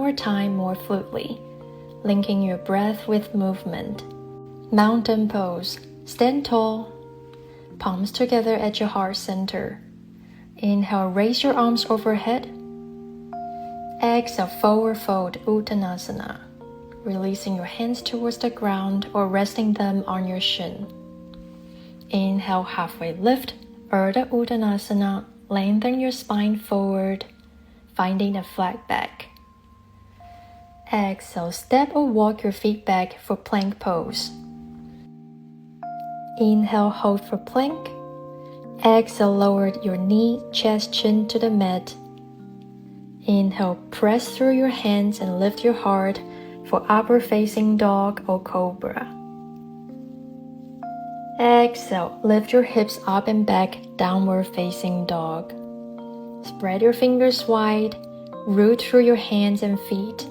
more time more fluidly, linking your breath with movement. Mountain pose. Stand tall, palms together at your heart center. Inhale, raise your arms overhead. Exhale, forward fold, Uttanasana, releasing your hands towards the ground or resting them on your shin. Inhale, halfway lift, Urdhva Uttanasana, lengthen your spine forward, finding a flat back. Exhale, step or walk your feet back for plank pose. Inhale, hold for plank. Exhale, lower your knee, chest, chin to the mat. Inhale, press through your hands and lift your heart for upward facing dog or cobra. Exhale, lift your hips up and back, downward facing dog. Spread your fingers wide, root through your hands and feet.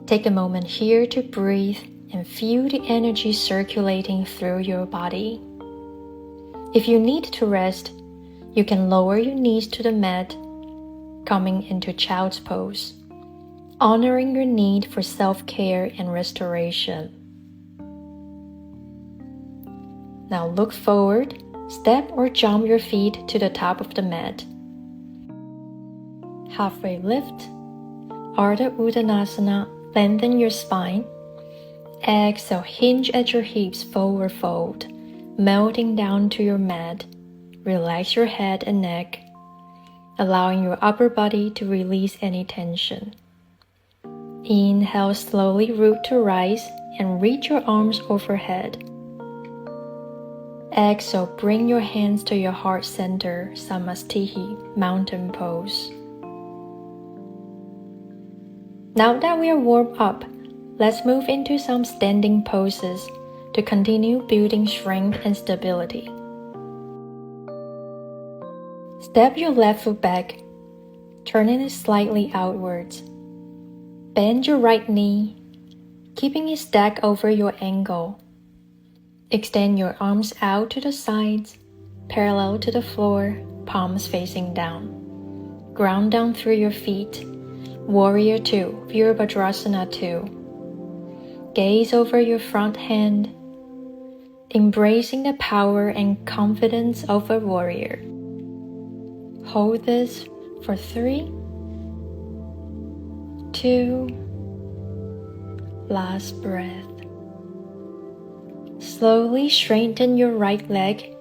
Take a moment here to breathe and feel the energy circulating through your body. If you need to rest, you can lower your knees to the mat, coming into child's pose, honoring your need for self-care and restoration. Now look forward, step or jump your feet to the top of the mat. Halfway lift, Urdhva Uttanasana, lengthen your spine. Exhale, hinge at your hips, forward fold, melting down to your mat. Relax your head and neck, allowing your upper body to release any tension. Inhale, slowly root to rise and reach your arms overhead. Exhale, bring your hands to your heart center, Samasthihi, mountain pose. Now that we are warmed up, let's move into some standing poses to continue building strength and stability. Step your left foot back, turning it slightly outwards. Bend your right knee, keeping it stacked over your ankle. Extend your arms out to the sides, parallel to the floor, palms facing down. Ground down through your feet. Warrior 2, Virabhadrasana 2. Gaze over your front hand, embracing the power and confidence of a warrior. Hold this for 3, 2, last breath. Slowly straighten your right leg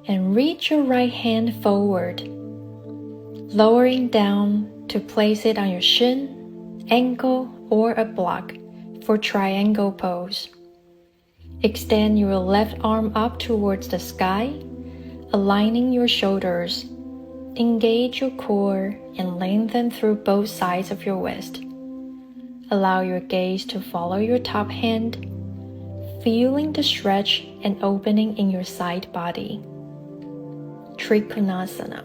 and reach your right hand forward, lowering down to place it on your shin, ankle, or a block for triangle pose. Extend your left arm up towards the sky, aligning your shoulders. Engage your core and lengthen through both sides of your waist. Allow your gaze to follow your top hand, feeling the stretch and opening in your side body. Trikonasana.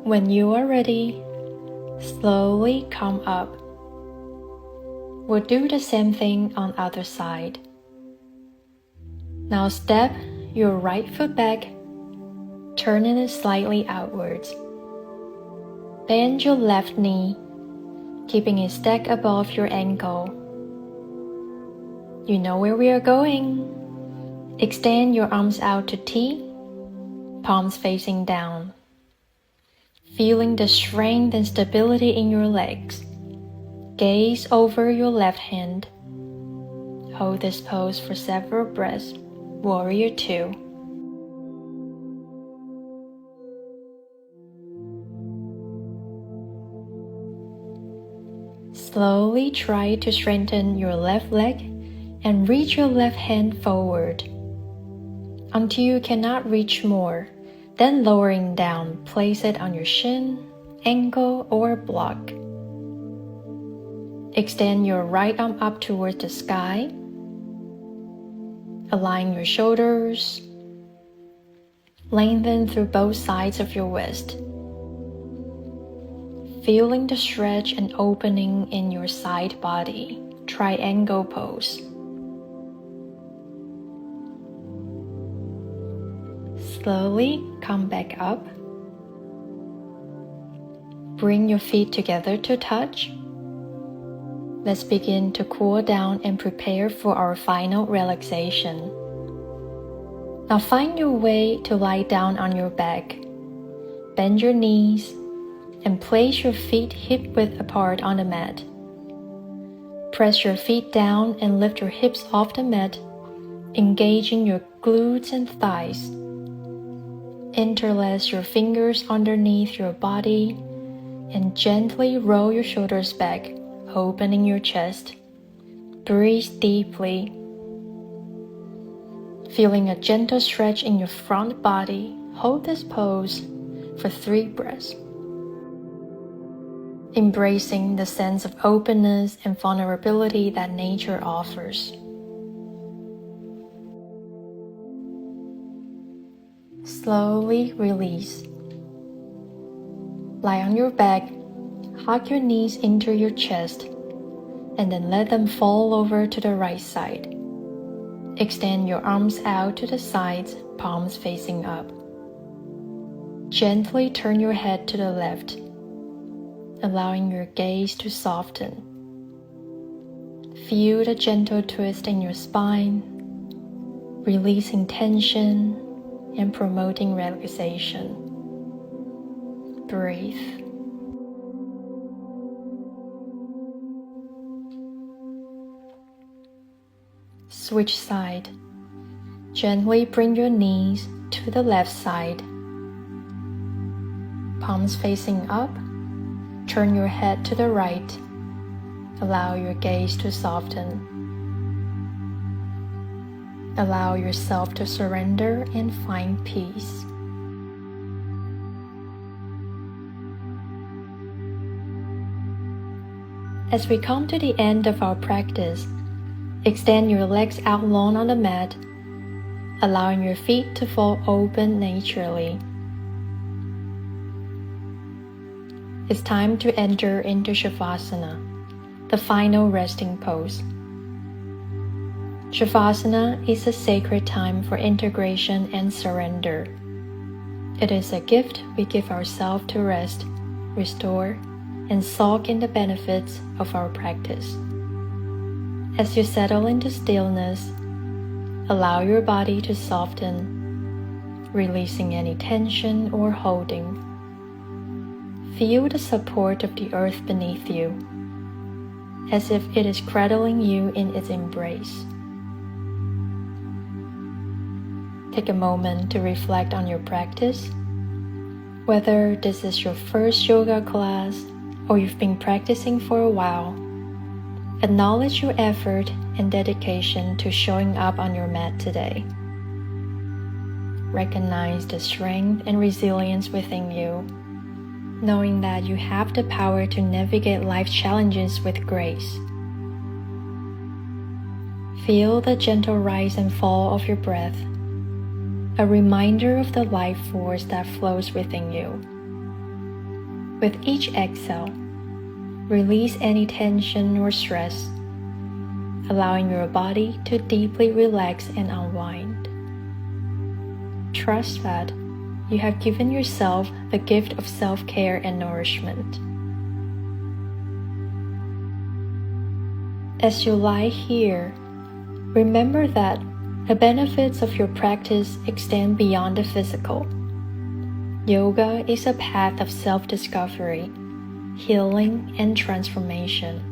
When you are ready, slowly come up. We'll do the same thing on the other side. Now step your right foot back, turning it slightly outwards. Bend your left knee, keeping it stacked above your ankle. You know where we are going. Extend your arms out to T, palms facing down. Feeling the strength and stability in your legs. Gaze over your left hand. Hold this pose for several breaths. Warrior 2. Slowly try to straighten your left leg and reach your left hand forward. Until you cannot reach more, then lowering down, place it on your shin, ankle, or block. Extend your right arm up towards the sky. Align your shoulders. Lengthen through both sides of your waist. Feeling the stretch and opening in your side body, triangle pose. Slowly come back up. Bring your feet together to touch. Let's begin to cool down and prepare for our final relaxation. Now find your way to lie down on your back. Bend your knees and place your feet hip-width apart on the mat. Press your feet down and lift your hips off the mat, engaging your glutes and thighs. Interlace your fingers underneath your body and gently roll your shoulders back, opening your chest. Breathe deeply. Feeling a gentle stretch in your front body, hold this pose for 3 breaths. Embracing the sense of openness and vulnerability that nature offers. Slowly release. Lie on your back, hug your knees into your chest, and then let them fall over to the right side. Extend your arms out to the sides, palms facing up. Gently turn your head to the left, allowing your gaze to soften. Feel the gentle twist in your spine, releasing tension and promoting relaxation. Breathe. Switch side. Gently bring your knees to the left side. Palms facing up. Turn your head to the right. Allow your gaze to soften. Allow yourself to surrender and find peace. As we come to the end of our practice, extend your legs out long on the mat, allowing your feet to fall open naturally. It's time to enter into Shavasana, the final resting pose. Shavasana is a sacred time for integration and surrender. It is a gift we give ourselves to rest, restore, and soak in the benefits of our practice. As you settle into stillness, allow your body to soften, releasing any tension or holding. Feel the support of the earth beneath you, as if it is cradling you in its embrace. Take a moment to reflect on your practice, whether this is your first yoga class or you've been practicing for a while. Acknowledge your effort and dedication to showing up on your mat today. Recognize the strength and resilience within you, knowing that you have the power to navigate life's challenges with grace. Feel the gentle rise and fall of your breath, a reminder of the life force that flows within you. With each exhale, release any tension or stress, allowing your body to deeply relax and unwind. Trust that you have given yourself the gift of self-care and nourishment. As you lie here, remember that the benefits of your practice extend beyond the physical. Yoga is a path of self-discovery, healing, and transformation.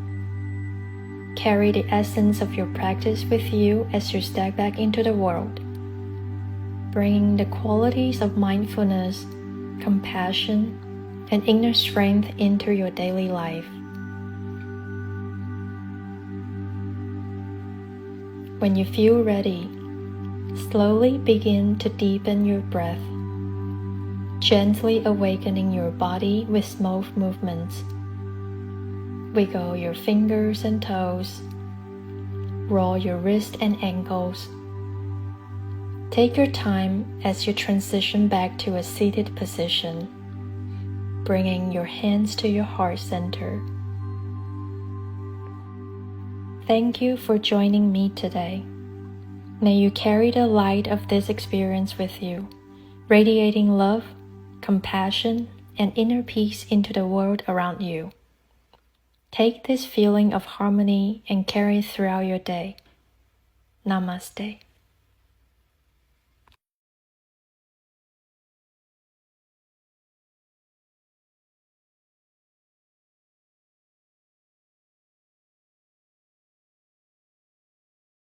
Carry the essence of your practice with you as you step back into the world, bringing the qualities of mindfulness, compassion, and inner strength into your daily life. When you feel ready, slowly begin to deepen your breath, gently awakening your body with smooth movements. Wiggle your fingers and toes. Roll your wrists and ankles. Take your time as you transition back to a seated position, bringing your hands to your heart center. Thank you for joining me today. May you carry the light of this experience with you, radiating love, compassion, and inner peace into the world around you. Take this feeling of harmony and carry it throughout your day. Namaste.